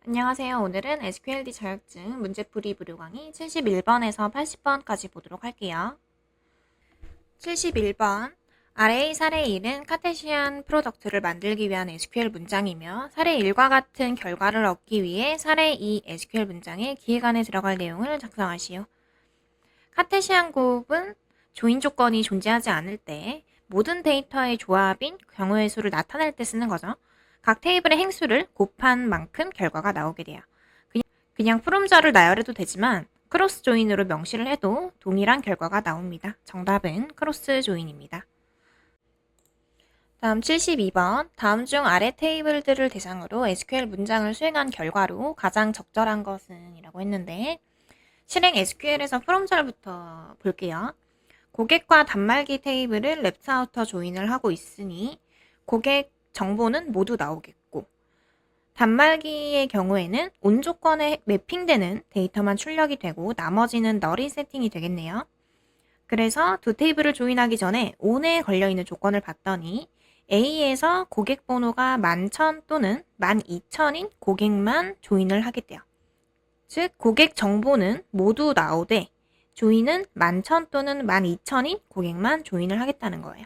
안녕하세요. 오늘은 SQLD 자격증 문제풀이 무료 강의 71번에서 80번까지 보도록 할게요. 71번. 아래의 사례 1은 카테시안 프로덕트를 만들기 위한 SQL 문장이며 사례 1과 같은 결과를 얻기 위해 사례 2 SQL 문장의 기획안에 들어갈 내용을 작성하시오. 카테시안 곱은 조인 조건이 존재하지 않을 때 모든 데이터의 조합인 경우의 수를 나타낼 때 쓰는 거죠. 각 테이블의 행수를 곱한 만큼 결과가 나오게 돼요. 그냥 풀음자를 나열해도 되지만 크로스 조인으로 명시를 해도 동일한 결과가 나옵니다. 정답은 크로스 조인입니다. 다음 72번. 다음 중 아래 테이블들을 대상으로 SQL 문장을 수행한 결과로 가장 적절한 것은? 이라고 했는데 실행 SQL에서 풀음자부터 볼게요. 고객과 단말기 테이블을 랩트 아우터 조인을 하고 있으니 고객 정보는 모두 나오겠고 단말기의 경우에는 온 조건에 매핑되는 데이터만 출력이 되고 나머지는 널이 세팅이 되겠네요. 그래서 두 테이블을 조인하기 전에 on에 걸려있는 조건을 봤더니 A에서 고객 번호가 11,000 또는 12,000인 고객만 조인을 하겠대요. 즉 고객 정보는 모두 나오되 조인은 11,000 또는 12,000인 고객만 조인을 하겠다는 거예요.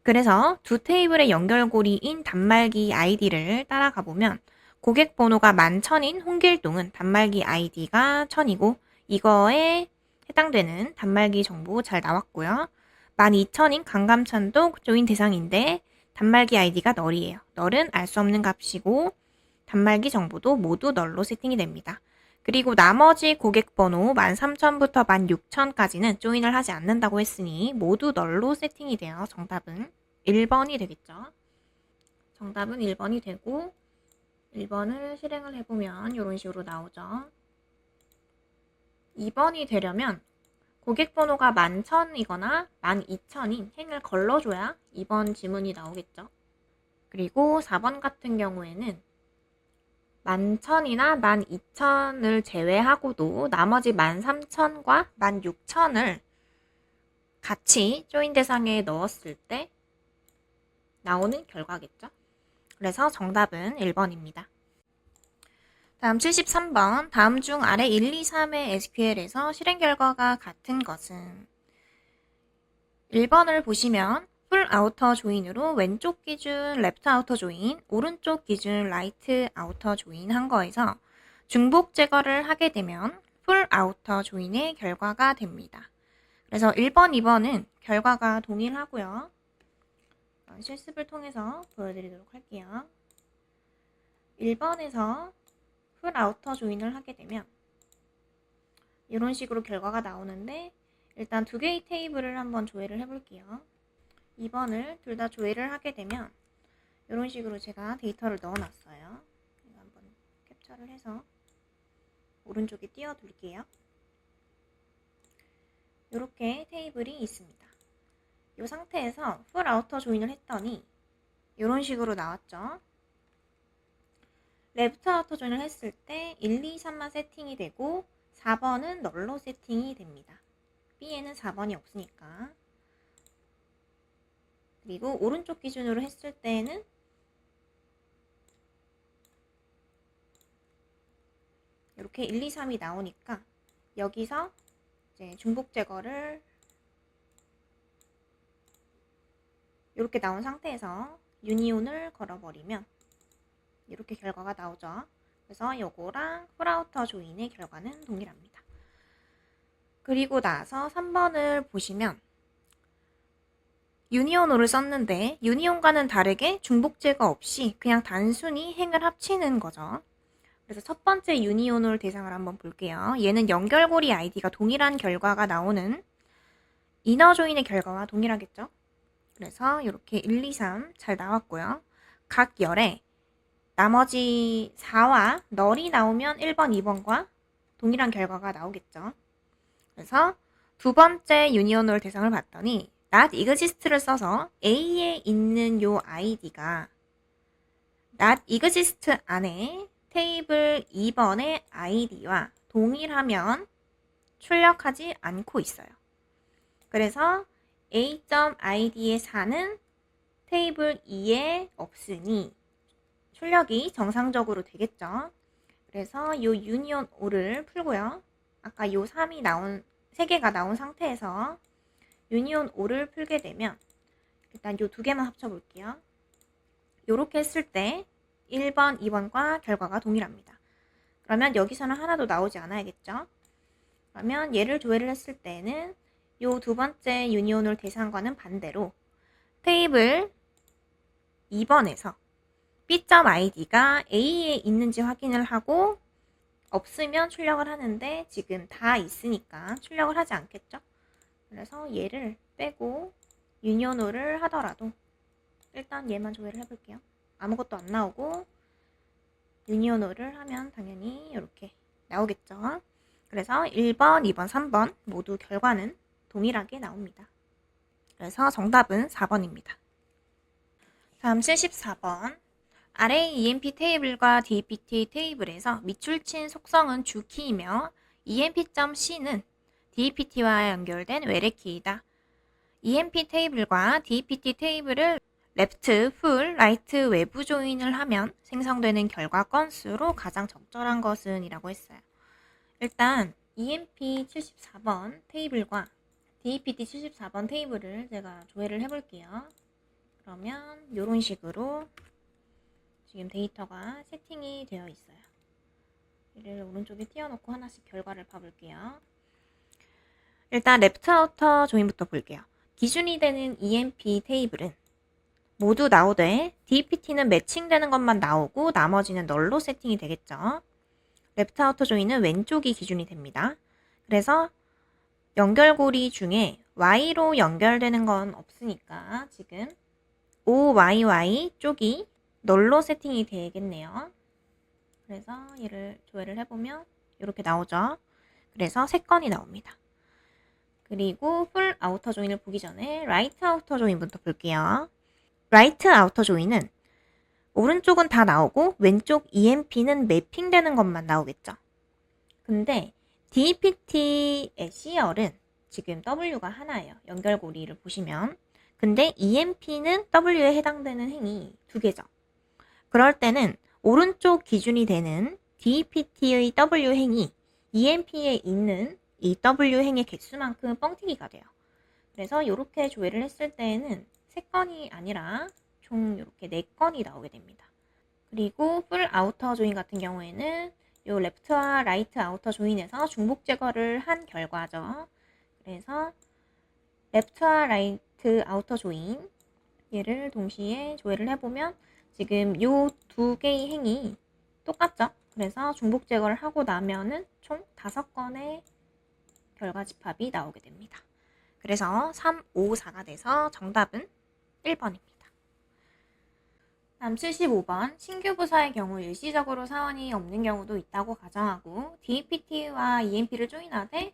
그래서 두 테이블의 연결고리인 단말기 아이디를 따라가 보면 고객 번호가 11,000인 홍길동은 단말기 아이디가 1000이고 이거에 해당되는 단말기 정보 잘 나왔고요. 12,000인 강감찬도 조인 대상인데 단말기 아이디가 널이에요. 널은 알 수 없는 값이고 단말기 정보도 모두 널로 세팅이 됩니다. 그리고 나머지 고객 번호 13,000부터 16,000까지는 조인을 하지 않는다고 했으니 모두 널로 세팅이 돼요. 정답은 1번이 되겠죠. 정답은 1번이 되고 1번을 실행을 해보면 이런 식으로 나오죠. 2번이 되려면 고객 번호가 11,000이거나 12,000인 행을 걸러줘야 2번 지문이 나오겠죠. 그리고 4번 같은 경우에는 11,000이나 12,000을 제외하고도 나머지 13,000과 16,000을 같이 조인 대상에 넣었을 때 나오는 결과겠죠. 그래서 정답은 1번입니다. 다음 73번. 다음 중 아래 1, 2, 3의 SQL에서 실행 결과가 같은 것은? 1번을 보시면 풀 아우터 조인으로 왼쪽 기준 레프트 아우터 조인, 오른쪽 기준 라이트 아우터 조인 한 거에서 중복 제거를 하게 되면 풀 아우터 조인의 결과가 됩니다. 그래서 1번, 2번은 결과가 동일하고요. 실습을 통해서 보여드리도록 할게요. 1번에서 풀 아우터 조인을 하게 되면 이런 식으로 결과가 나오는데 일단 두 개의 테이블을 한번 조회를 해볼게요. 2번을 둘 다 조회를 하게 되면 이런 식으로 제가 데이터를 넣어놨어요. 이거 한번 캡처를 해서 오른쪽에 띄워둘게요. 이렇게 테이블이 있습니다. 이 상태에서 풀 아우터 조인을 했더니 이런 식으로 나왔죠. 레프트 아우터 조인을 했을 때 1, 2, 3만 세팅이 되고 4번은 널로 세팅이 됩니다. B에는 4번이 없으니까. 그리고 오른쪽 기준으로 했을 때는 이렇게 1, 2, 3이 나오니까 여기서 이제 중복 제거를 이렇게 나온 상태에서 유니온을 걸어버리면 이렇게 결과가 나오죠. 그래서 요거랑 풀아우터 조인의 결과는 동일합니다. 그리고 나서 3번을 보시면 유니온오를 썼는데 유니온과는 다르게 중복 제거 없이 그냥 단순히 행을 합치는 거죠. 그래서 첫 번째 유니온올 대상을 한번 볼게요. 얘는 연결고리 아이디가 동일한 결과가 나오는 이너 조인의 결과와 동일하겠죠. 그래서 이렇게 1, 2, 3 잘 나왔고요. 각 열에 나머지 4와 널이 나오면 1번, 2번과 동일한 결과가 나오겠죠. 그래서 두 번째 유니온올 대상을 봤더니 not exist를 써서 A에 있는 요 아이디가 not exist 안에 테이블 2번의 아이디와 동일하면 출력하지 않고 있어요. 그래서 A.id의 4는 테이블 2에 없으니 출력이 정상적으로 되겠죠. 그래서 요 유니온 O를 풀고요. 아까 요 3개가 나온 상태에서 유니온 O를 풀게 되면 일단 요 두 개만 합쳐볼게요. 요렇게 했을 때 1번, 2번과 결과가 동일합니다. 그러면 여기서는 하나도 나오지 않아야겠죠? 그러면 얘를 조회를 했을 때는 요 두 번째 유니온을 대상과는 반대로 테이블 2번에서 B.id가 A에 있는지 확인을 하고 없으면 출력을 하는데 지금 다 있으니까 출력을 하지 않겠죠? 그래서 얘를 빼고 유니온오를 하더라도 일단 얘만 조회를 해볼게요. 아무것도 안 나오고 유니온오를 하면 당연히 이렇게 나오겠죠. 그래서 1번, 2번, 3번 모두 결과는 동일하게 나옵니다. 그래서 정답은 4번입니다. 다음 74번. 아래 EMP 테이블과 DPT 테이블에서 밑줄친 속성은 주키이며 EMP.C는 DPT와 연결된 외래키이다. EMP 테이블과 DPT 테이블을 레프트, 풀, 라이트 외부 조인을 하면 생성되는 결과 건수로 가장 적절한 것은 이라고 했어요. 일단 EMP 74번 테이블과 DPT 74번 테이블을 제가 조회를 해볼게요. 그러면 이런 식으로 지금 데이터가 세팅이 되어 있어요. 얘를 오른쪽에 띄워놓고 하나씩 결과를 봐볼게요. 일단 레프트 아우터 조인부터 볼게요. 기준이 되는 EMP 테이블은 모두 나오되 DPT는 매칭되는 것만 나오고 나머지는 널로 세팅이 되겠죠. 레프트 아우터 조인은 왼쪽이 기준이 됩니다. 그래서 연결고리 중에 Y로 연결되는 건 없으니까 지금 OYY 쪽이 널로 세팅이 되겠네요. 그래서 얘를 조회를 해보면 이렇게 나오죠. 그래서 3건이 나옵니다. 그리고 풀 아우터 조인을 보기 전에 라이트 아우터 조인부터 볼게요. 라이트 아우터 조인은 오른쪽은 다 나오고 왼쪽 EMP는 매핑되는 것만 나오겠죠. 근데 DPT의 C열은 지금 W가 하나예요. 연결고리를 보시면. 근데 EMP는 W에 해당되는 행이 2개죠. 그럴 때는 오른쪽 기준이 되는 DPT의 W 행이 EMP에 있는 이 W 행의 개수만큼 뻥튀기가 돼요. 그래서 이렇게 조회를 했을 때에는 3건이 아니라 총 이렇게 4건이 나오게 됩니다. 그리고 풀 아우터 조인 같은 경우에는 이 레프트와 라이트 아우터 조인에서 중복 제거를 한 결과죠. 그래서 레프트와 라이트 아우터 조인 얘를 동시에 조회를 해보면 지금 이 2개의 행이 똑같죠. 그래서 중복 제거를 하고 나면은 총 5건의 결과 집합이 나오게 됩니다. 그래서 3, 5, 4가 돼서 정답은 1번입니다. 다음 75번. 신규 부서의 경우 일시적으로 사원이 없는 경우도 있다고 가정하고 DPT와 EMP를 조인하되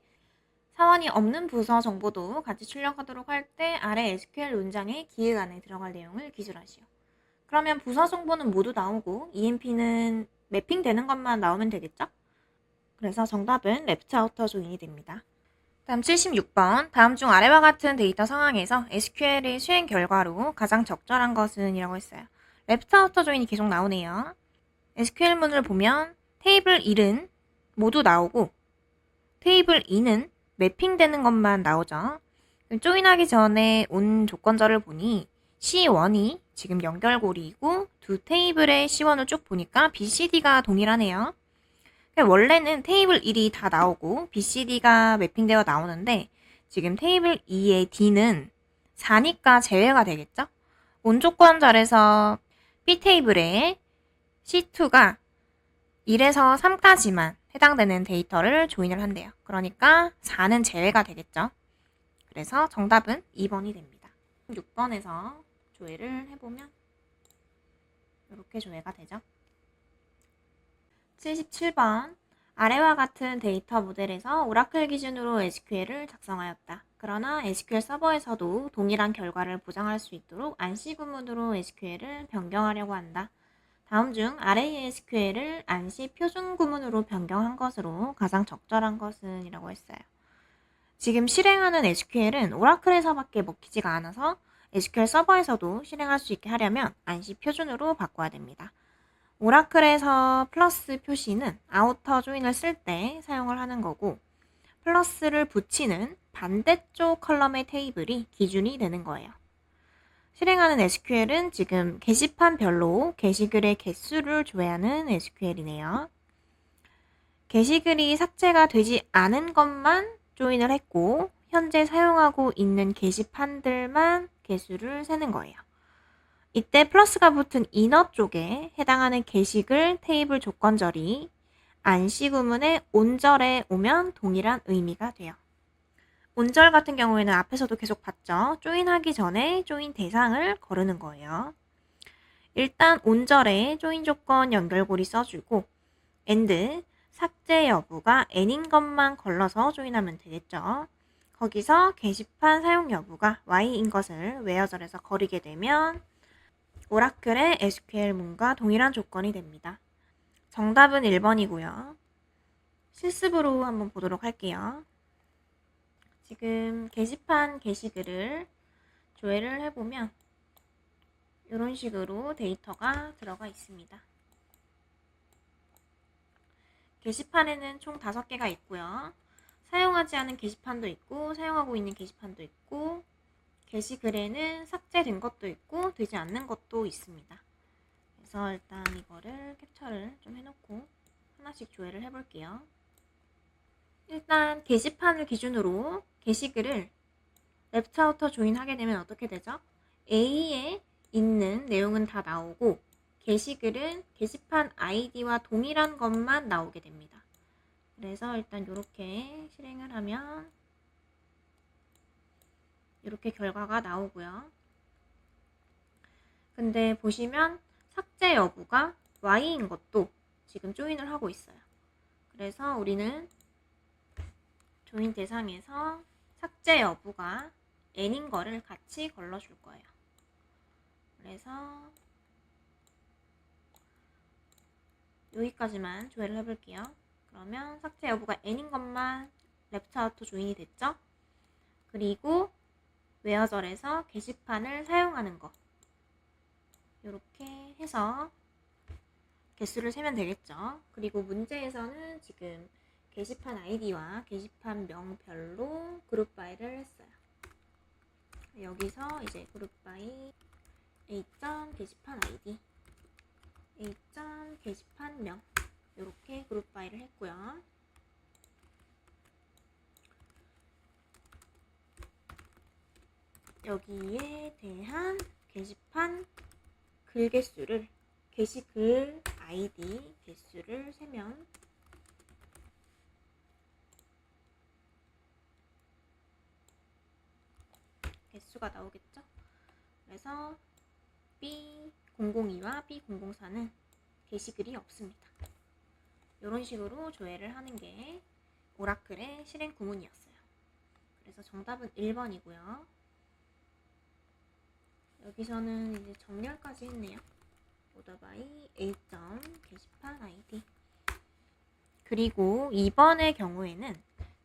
사원이 없는 부서 정보도 같이 출력하도록 할 때 아래 SQL 문장의 기획 안에 들어갈 내용을 기술하시오. 그러면 부서 정보는 모두 나오고 EMP는 매핑되는 것만 나오면 되겠죠? 그래서 정답은 레프트 아우터 조인이 됩니다. 다음 76번. 다음 중 아래와 같은 데이터 상황에서 SQL의 수행 결과로 가장 적절한 것은 이라고 했어요. 레프트 아우터 조인이 계속 나오네요. SQL문을 보면 테이블 1은 모두 나오고 테이블 2는 매핑되는 것만 나오죠. 조인하기 전에 온 조건절을 보니 C1이 지금 연결고리이고 두 테이블의 C1을 쭉 보니까 BCD가 동일하네요. 원래는 테이블 1이 다 나오고 BCD가 매핑되어 나오는데 지금 테이블 2의 D는 4니까 제외가 되겠죠? 온 조건절에서 B 테이블에 C2가 1에서 3까지만 해당되는 데이터를 조인을 한대요. 그러니까 4는 제외가 되겠죠? 그래서 정답은 2번이 됩니다. 6번에서 조회를 해보면 이렇게 조회가 되죠. 77번. 아래와 같은 데이터 모델에서 오라클 기준으로 SQL을 작성하였다. 그러나 SQL 서버에서도 동일한 결과를 보장할 수 있도록 안시 구문으로 SQL을 변경하려고 한다. 다음 중 아래의 SQL을 안시 표준 구문으로 변경한 것으로 가장 적절한 것은 이라고 했어요. 지금 실행하는 SQL은 오라클에서밖에 먹히지가 않아서 SQL 서버에서도 실행할 수 있게 하려면 안시 표준으로 바꿔야 됩니다. 오라클에서 플러스 표시는 아우터 조인을 쓸 때 사용을 하는 거고, 플러스를 붙이는 반대쪽 컬럼의 테이블이 기준이 되는 거예요. 실행하는 SQL은 지금 게시판별로 게시글의 개수를 조회하는 SQL이네요. 게시글이 삭제가 되지 않은 것만 조인을 했고, 현재 사용하고 있는 게시판들만 개수를 세는 거예요. 이때 플러스가 붙은 이너 쪽에 해당하는 게시글 테이블 조건절이 안시 구문의 온절에 오면 동일한 의미가 돼요. 온절 같은 경우에는 앞에서도 계속 봤죠. 조인하기 전에 조인 대상을 거르는 거예요. 일단 온절에 조인 조건 연결고리 써주고 and 삭제 여부가 n인 것만 걸러서 조인하면 되겠죠. 거기서 게시판 사용 여부가 y인 것을 where절에서 거르게 되면 오라클의 SQL 문과 동일한 조건이 됩니다. 정답은 1번이고요. 실습으로 한번 보도록 할게요. 지금 게시판 게시글을 조회를 해보면 이런 식으로 데이터가 들어가 있습니다. 게시판에는 총 5개가 있고요. 사용하지 않은 게시판도 있고 사용하고 있는 게시판도 있고 게시글에는 삭제된 것도 있고 되지 않는 것도 있습니다. 그래서 일단 이거를 캡처를 좀 해놓고 하나씩 조회를 해볼게요. 일단 게시판을 기준으로 게시글을 레프트 아우터 조인하게 되면 어떻게 되죠? A에 있는 내용은 다 나오고 게시글은 게시판 아이디와 동일한 것만 나오게 됩니다. 그래서 일단 이렇게 실행을 하면 이렇게 결과가 나오고요. 근데 보시면 삭제 여부가 Y인 것도 지금 조인을 하고 있어요. 그래서 우리는 조인 대상에서 삭제 여부가 n인 거를 같이 걸러줄 거예요. 그래서 여기까지만 조회를 해볼게요. 그러면 삭제 여부가 n인 것만 레프트 아우터 조인이 됐죠? 그리고 where절에서 게시판을 사용하는 거 이렇게 해서 개수를 세면 되겠죠. 그리고 문제에서는 지금 게시판 아이디와 게시판 명별로 그룹 바이를 했어요. 여기서 이제 그룹 바이 A. 게시판 아이디, A. 게시판 명 이렇게 그룹 바이를 했고요. 여기에 대한 게시판 글 개수를 게시글 아이디 개수를 세면 개수가 나오겠죠. 그래서 B002와 B004는 게시글이 없습니다. 이런 식으로 조회를 하는 게 오라클의 실행 구문이었어요. 그래서 정답은 1번이고요. 여기서는 이제 정렬까지 했네요. 오더 바이 A. 게시판 아이디. 그리고 2번의 경우에는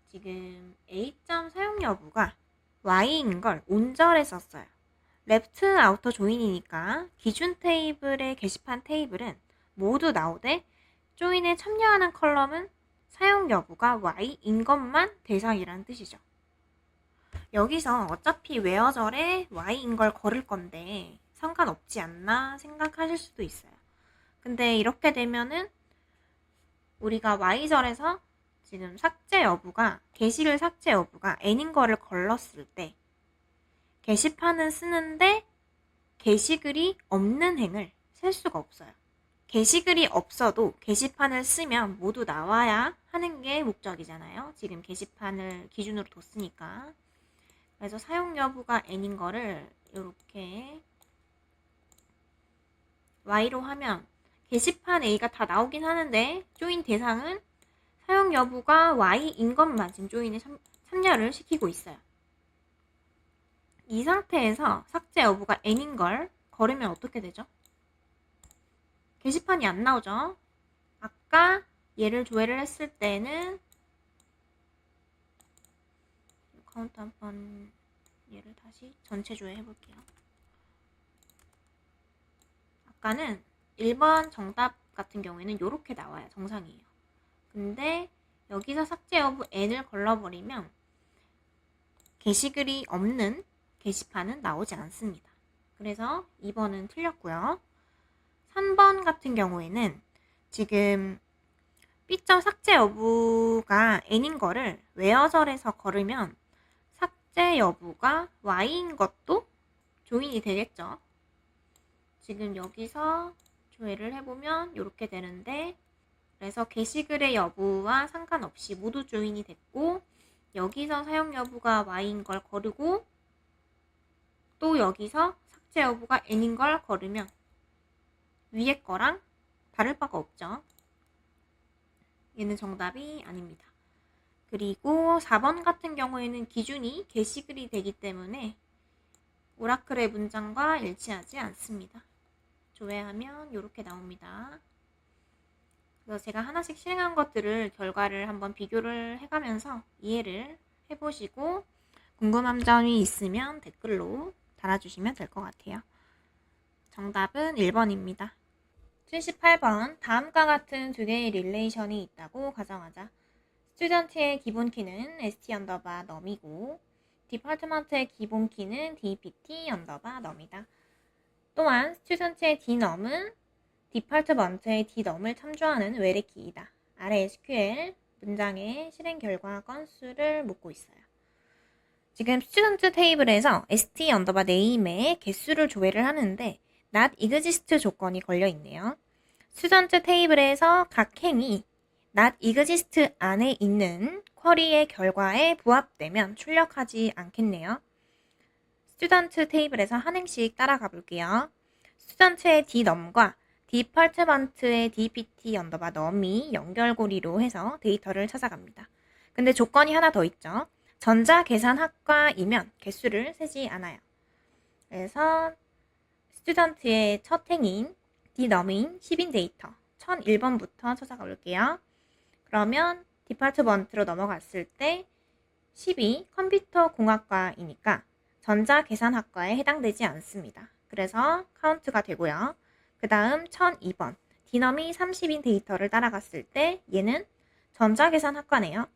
지금 A. 사용 여부가 Y인 걸 온절에 썼어요. 레프트 아우터 조인이니까 기준 테이블의 게시판 테이블은 모두 나오되 조인에 참여하는 컬럼은 사용 여부가 Y인 것만 대상이라는 뜻이죠. 여기서 어차피 where절에 Y인 걸 걸을 건데 상관없지 않나 생각하실 수도 있어요. 근데 이렇게 되면은 우리가 Y절에서 지금 삭제 여부가 게시글 삭제 여부가 n인 거를 걸렀을 때 게시판은 쓰는데 게시글이 없는 행을 셀 수가 없어요. 게시글이 없어도 게시판을 쓰면 모두 나와야 하는 게 목적이잖아요. 지금 게시판을 기준으로 뒀으니까. 그래서 사용 여부가 n인 거를 이렇게 y로 하면 게시판 a가 다 나오긴 하는데 조인 대상은 사용 여부가 y인 것만 지금 조인에 참여를 시키고 있어요. 이 상태에서 삭제 여부가 n인 걸 걸으면 어떻게 되죠? 게시판이 안 나오죠? 아까 얘를 조회를 했을 때는 카운트 한번 얘를 다시 전체 조회 해볼게요. 아까는 1번 정답 같은 경우에는 이렇게 나와요. 정상이에요. 근데 여기서 삭제 여부 n을 걸러버리면 게시글이 없는 게시판은 나오지 않습니다. 그래서 2번은 틀렸고요. 3번 같은 경우에는 지금 B점 삭제 여부가 n인 거를 where절에서 걸으면 삭제 여부가 y인 것도 조인이 되겠죠. 지금 여기서 조회를 해보면 이렇게 되는데, 그래서 게시글의 여부와 상관없이 모두 조인이 됐고, 여기서 사용 여부가 y인 걸 거르고 또 여기서 삭제 여부가 n인 걸 거르면 위에 거랑 다를 바가 없죠. 얘는 정답이 아닙니다. 그리고 4번 같은 경우에는 기준이 게시글이 되기 때문에 오라클의 문장과 일치하지 않습니다. 조회하면 이렇게 나옵니다. 그래서 제가 하나씩 실행한 것들을 결과를 한번 비교를 해가면서 이해를 해보시고 궁금한 점이 있으면 댓글로 달아주시면 될 것 같아요. 정답은 1번입니다. 78번 다음과 같은 두 개의 릴레이션이 있다고 가정하자. 스튜던트의 기본 키는 st 언더바 num이고 디파트먼트의 기본 키는 dpt 언더바 num이다. 또한 스튜던트의 dnum은 디파트먼트의 dnum을 참조하는 외래 키이다. 아래 SQL 문장의 실행 결과 건수를 묻고 있어요. 지금 스튜던트 테이블에서 st 언더바 name의 개수를 조회를 하는데 not exist 조건이 걸려 있네요. 스튜던트 테이블에서 각 행이 not exist 안에 있는 쿼리의 결과에 부합되면 출력하지 않겠네요. 스튜던트 테이블에서 한 행씩 따라가 볼게요. 스튜던트의 dnum과 디파트먼트의 dpt 언더바 num이 연결고리로 해서 데이터를 찾아갑니다. 근데 조건이 하나 더 있죠. 전자계산학과이면 개수를 세지 않아요. 그래서 스튜던트의 첫 행인 dnum인 10인 데이터 1001번부터 찾아가 볼게요. 그러면 디파트먼트로 넘어갔을 때 10이 컴퓨터공학과이니까 전자계산학과에 해당되지 않습니다. 그래서 카운트가 되고요. 그 다음 1002번 dnum이 30인 데이터를 따라갔을 때 얘는 전자계산학과네요.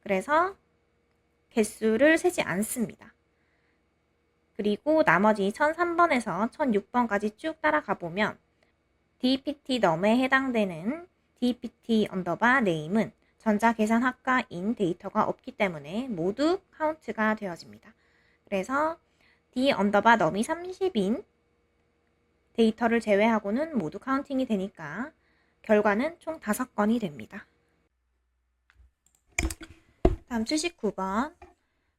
그래서 개수를 세지 않습니다. 그리고 나머지 1003번에서 1006번까지 쭉 따라가 보면 dpt num에 해당되는 dpt 언더바 name은 전자계산학과인 데이터가 없기 때문에 모두 카운트가 되어집니다. 그래서 d 언더바 num이 30인 데이터를 제외하고는 모두 카운팅이 되니까 결과는 총 5건이 됩니다. 다음 79번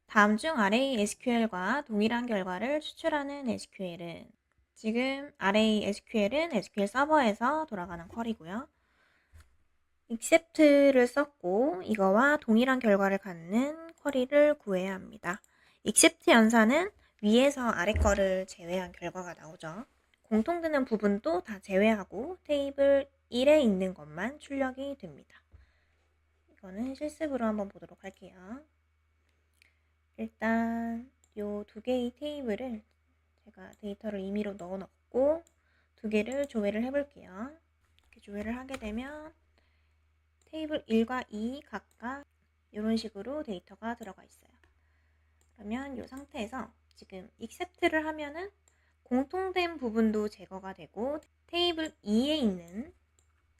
다음 중 array SQL과 동일한 결과를 추출하는 SQL은 지금 array SQL은 SQL 서버에서 돌아가는 쿼리고요. except를 썼고 이거와 동일한 결과를 갖는 쿼리를 구해야 합니다. except 연산은 위에서 아래 거를 제외한 결과가 나오죠. 공통되는 부분도 다 제외하고 테이블 1에 있는 것만 출력이 됩니다. 이거는 실습으로 한번 보도록 할게요. 일단 요 두 개의 테이블을 제가 데이터를 임의로 넣어놓고 두 개를 조회를 해볼게요. 이렇게 조회를 하게 되면 테이블 1과 2 각각 이런 식으로 데이터가 들어가 있어요. 그러면 이 상태에서 지금 except를 하면은 공통된 부분도 제거가 되고 테이블 2에 있는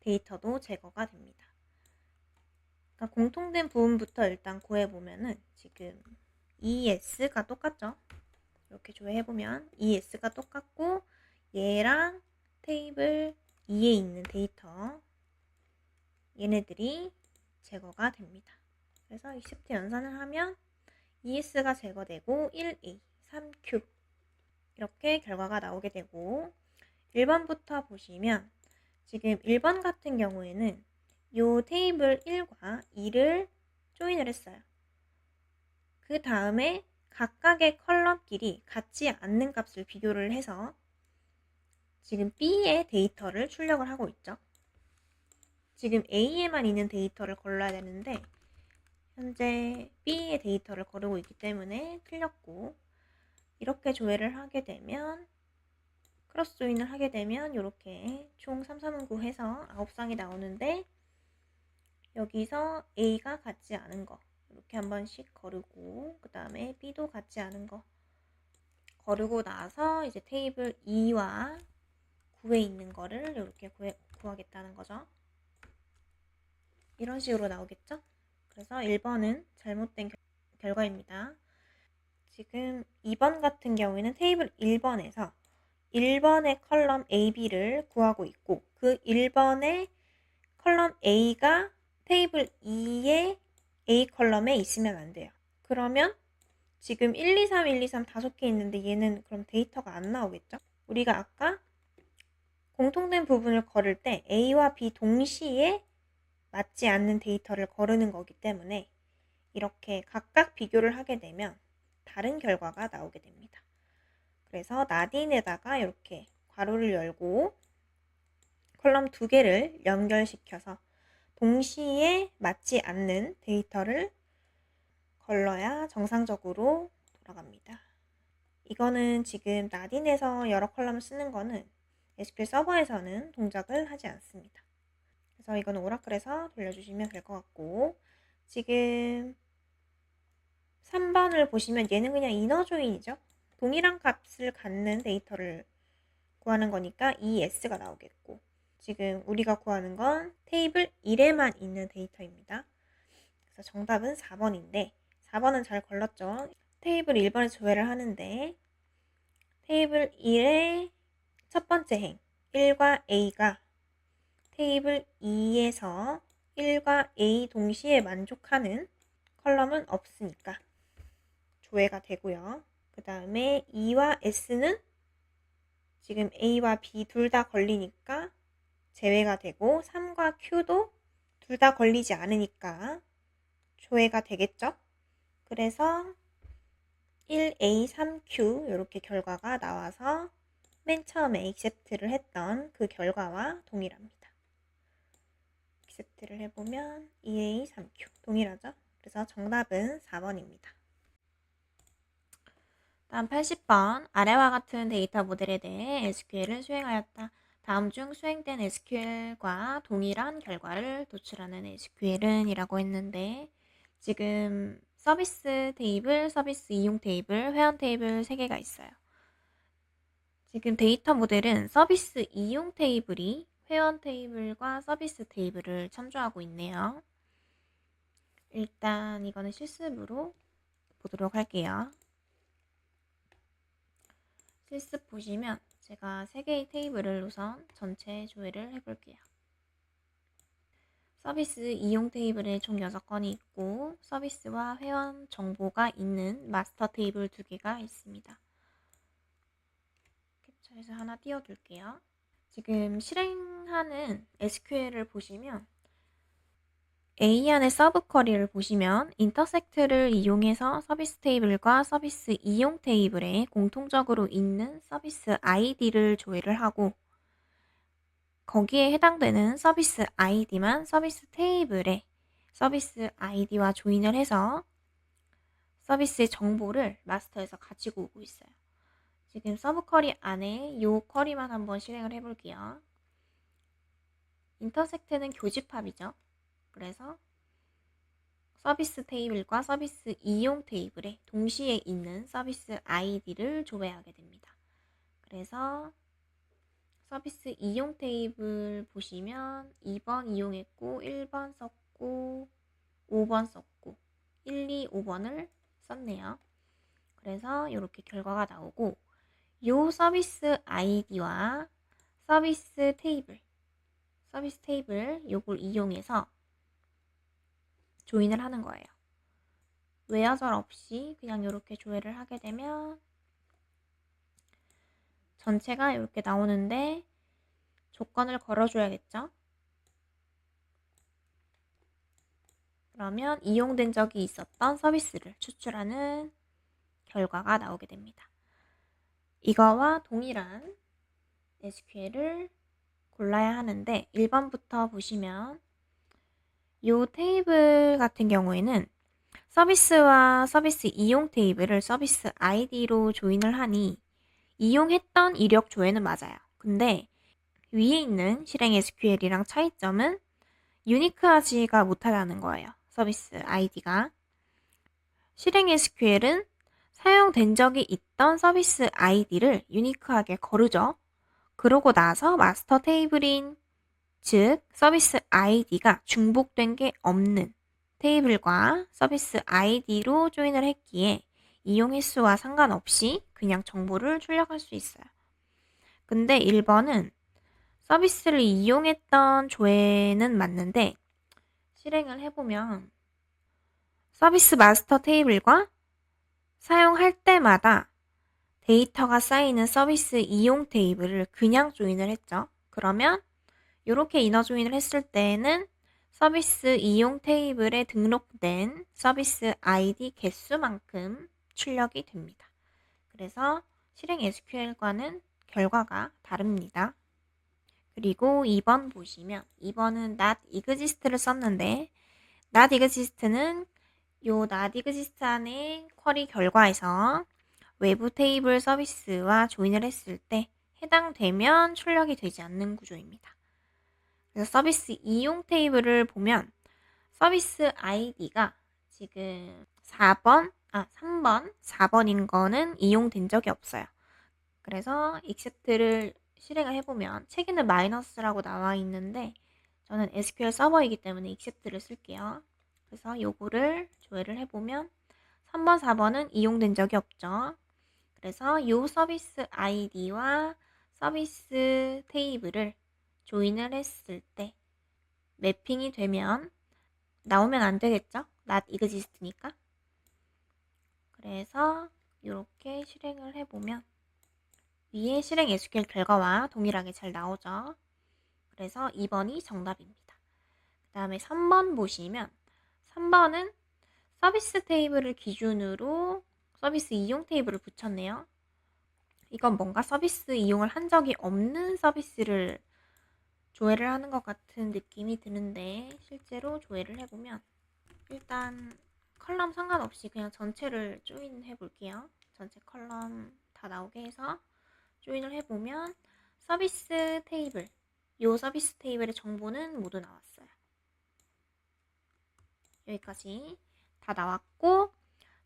데이터도 제거가 됩니다. 그러니까 공통된 부분부터 일단 구해보면은 지금 ES가 똑같죠? 이렇게 조회해보면 ES가 똑같고 얘랑 테이블 2에 있는 데이터 얘네들이 제거가 됩니다. 그래서 except 연산을 하면 ES가 제거되고 1A, 3Q 이렇게 결과가 나오게 되고 1번부터 보시면 지금 1번 같은 경우에는 이 테이블 1과 2를 조인을 했어요. 그 다음에 각각의 컬럼끼리 같지 않는 값을 비교를 해서 지금 B의 데이터를 출력을 하고 있죠. 지금 A에만 있는 데이터를 걸러야 되는데 현재 B의 데이터를 거르고 있기 때문에 틀렸고 이렇게 조회를 하게 되면 크로스 조인을 하게 되면 이렇게 총 339 해서 9쌍이 나오는데 여기서 A가 같지 않은 거 이렇게 한 번씩 거르고 그 다음에 B도 같지 않은 거 거르고 나서 이제 테이블 2와 9에 있는 거를 이렇게 구하겠다는 거죠. 이런 식으로 나오겠죠? 그래서 1번은 잘못된 결과입니다. 지금 2번 같은 경우에는 테이블 1번에서 1번의 컬럼 A, B를 구하고 있고 그 1번의 컬럼 A가 테이블 2의 A 컬럼에 있으면 안 돼요. 그러면 지금 1, 2, 3, 1, 2, 3 5개 있는데 얘는 그럼 데이터가 안 나오겠죠? 우리가 아까 공통된 부분을 걸을 때 A와 B 동시에 맞지 않는 데이터를 거르는 거기 때문에 이렇게 각각 비교를 하게 되면 다른 결과가 나오게 됩니다. 그래서 나딘에다가 이렇게 괄호를 열고 컬럼 2개를 연결시켜서 동시에 맞지 않는 데이터를 걸러야 정상적으로 돌아갑니다. 이거는 지금 나딘에서 여러 컬럼을 쓰는 거는 SQL 서버에서는 동작을 하지 않습니다. 그래서 이거는 오라클에서 돌려주시면 될 것 같고 지금 3번을 보시면 얘는 그냥 이너 조인이죠. 동일한 값을 갖는 데이터를 구하는 거니까 ES가 나오겠고 지금 우리가 구하는 건 테이블 1에만 있는 데이터입니다. 그래서 정답은 4번인데 4번은 잘 걸렀죠. 테이블 1번에 조회를 하는데 테이블 1의 첫 번째 행 1과 A가 테이블 2에서 1과 A 동시에 만족하는 컬럼은 없으니까 조회가 되고요. 그 다음에 E와 S는 지금 A와 B 둘 다 걸리니까 제외가 되고 3과 Q도 둘 다 걸리지 않으니까 조회가 되겠죠? 그래서 1A, 3Q 이렇게 결과가 나와서 맨 처음에 accept를 했던 그 결과와 동일합니다. accept를 해보면 2A, 3Q 동일하죠? 그래서 정답은 4번입니다. 다음 80번 아래와 같은 데이터 모델에 대해 SQL을 수행하였다. 다음 중 수행된 SQL과 동일한 결과를 도출하는 SQL은 이라고 했는데 지금 서비스 테이블, 서비스 이용 테이블, 회원 테이블 3개가 있어요. 지금 데이터 모델은 서비스 이용 테이블이 회원 테이블과 서비스 테이블을 참조하고 있네요. 일단 이거는 실습으로 보도록 할게요. 실습 보시면 제가 3개의 테이블을 우선 전체 조회를 해볼게요. 서비스 이용 테이블에 총 6건이 있고 서비스와 회원 정보가 있는 마스터 테이블 2개가 있습니다. 캡처해서 하나 띄워둘게요. 지금 실행하는 SQL을 보시면 A 안의 서브 쿼리를 보시면 인터섹트를 이용해서 서비스 테이블과 서비스 이용 테이블에 공통적으로 있는 서비스 ID를 조회를 하고 거기에 해당되는 서비스 ID만 서비스 테이블에 서비스 ID와 조인을 해서 서비스의 정보를 마스터에서 가지고 오고 있어요. 지금 서브 쿼리 안에 이 쿼리만 한번 실행을 해볼게요. 인터섹트는 교집합이죠. 그래서 서비스 테이블과 서비스 이용 테이블에 동시에 있는 서비스 ID를 조회하게 됩니다. 그래서 서비스 이용 테이블 보시면 2번 이용했고 1번 썼고 5번 썼고 1, 2, 5번을 썼네요. 그래서 이렇게 결과가 나오고 이 서비스 ID와 서비스 테이블 요걸 이용해서 조인을 하는 거예요. 외어절 없이 그냥 이렇게 조회를 하게 되면 전체가 이렇게 나오는데 조건을 걸어줘야겠죠? 그러면 이용된 적이 있었던 서비스를 추출하는 결과가 나오게 됩니다. 이거와 동일한 SQL을 골라야 하는데 1번부터 보시면 이 테이블 같은 경우에는 서비스와 서비스 이용 테이블을 서비스 ID로 조인을 하니 이용했던 이력 조회는 맞아요. 근데 위에 있는 실행 SQL이랑 차이점은 유니크하지가 못하다는 거예요. 서비스 아이디가. 실행 SQL은 사용된 적이 있던 서비스 아이디를 유니크하게 거르죠. 그러고 나서 마스터 테이블인, 즉 서비스 아이디가 중복된 게 없는 테이블과 서비스 아이디로 조인을 했기에 이용 횟수와 상관없이 그냥 정보를 출력할 수 있어요. 근데 1번은 서비스를 이용했던 조회는 맞는데 실행을 해보면 서비스 마스터 테이블과 사용할 때마다 데이터가 쌓이는 서비스 이용 테이블을 그냥 조인을 했죠. 그러면 이렇게 이너 조인을 했을 때는 서비스 이용 테이블에 등록된 서비스 아이디 개수만큼 출력이 됩니다. 그래서 실행 SQL과는 결과가 다릅니다. 그리고 2번 보시면 2번은 not exist를 썼는데 not exist는 요 not exist 안에 쿼리 결과에서 외부 테이블 서비스와 조인을 했을 때 해당되면 출력이 되지 않는 구조입니다. 그래서 서비스 이용 테이블을 보면 서비스 아이디가 지금 3번, 4번인 거는 이용된 적이 없어요. 그래서 except를 실행을 해보면 책에는 마이너스라고 나와 있는데 저는 SQL 서버이기 때문에 except를 쓸게요. 그래서 요거를 조회를 해보면 3번, 4번은 이용된 적이 없죠. 그래서 요 서비스 아이디와 서비스 테이블을 조인을 했을 때 매핑이 되면 나오면 안 되겠죠? not exist니까. 그래서 이렇게 실행을 해보면 위에 실행 SQL 결과와 동일하게 잘 나오죠. 그래서 2번이 정답입니다. 그 다음에 3번 보시면 3번은 서비스 테이블을 기준으로 서비스 이용 테이블을 붙였네요. 이건 뭔가 서비스 이용을 한 적이 없는 서비스를 조회를 하는 것 같은 느낌이 드는데 실제로 조회를 해보면 일단 컬럼 상관없이 그냥 전체를 조인해 볼게요. 전체 컬럼 다 나오게 해서 조인을 해보면 서비스 테이블, 요 서비스 테이블의 정보는 모두 나왔어요. 여기까지 다 나왔고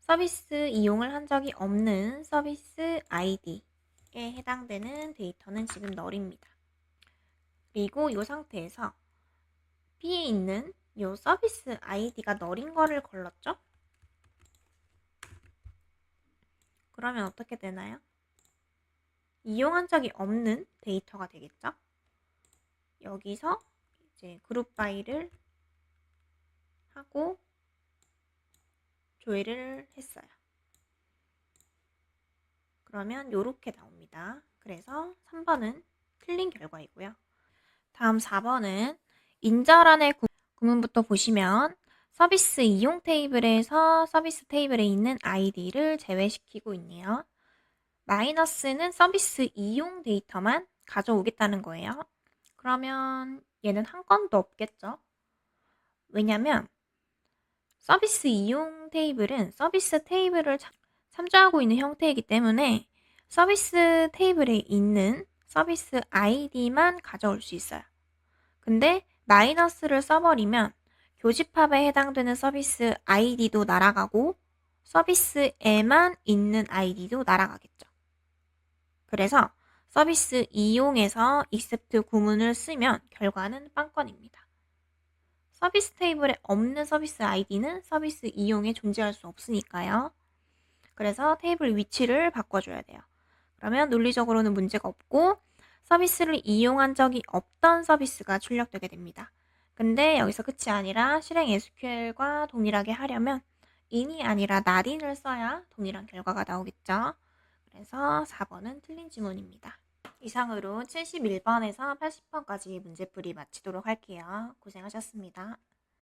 서비스 이용을 한 적이 없는 서비스 아이디에 해당되는 데이터는 지금 널입니다. 그리고 이 상태에서 B에 있는 이 서비스 아이디가 널인 거를 걸렀죠? 그러면 어떻게 되나요? 이용한 적이 없는 데이터가 되겠죠? 여기서 이제 그룹 바이를 하고 조회를 했어요. 그러면 이렇게 나옵니다. 그래서 3번은 틀린 결과이고요. 다음 4번은 인절안의 구문부터 보시면 서비스 이용 테이블에서 서비스 테이블에 있는 아이디를 제외시키고 있네요. 마이너스는 서비스 이용 데이터만 가져오겠다는 거예요. 그러면 얘는 한 건도 없겠죠? 왜냐면 서비스 이용 테이블은 서비스 테이블을 참조하고 있는 형태이기 때문에 서비스 테이블에 있는 서비스 아이디만 가져올 수 있어요. 근데 마이너스를 써버리면 교집합에 해당되는 서비스 아이디도 날아가고 서비스에만 있는 아이디도 날아가겠죠. 그래서 서비스 이용에서 except 구문을 쓰면 결과는 빵건입니다. 서비스 테이블에 없는 서비스 아이디는 서비스 이용에 존재할 수 없으니까요. 그래서 테이블 위치를 바꿔줘야 돼요. 그러면 논리적으로는 문제가 없고 서비스를 이용한 적이 없던 서비스가 출력되게 됩니다. 근데 여기서 끝이 아니라 실행 SQL과 동일하게 하려면 in이 아니라 not인을 써야 동일한 결과가 나오겠죠. 그래서 4번은 틀린 지문입니다. 이상으로 71번에서 80번까지 문제풀이 마치도록 할게요. 고생하셨습니다.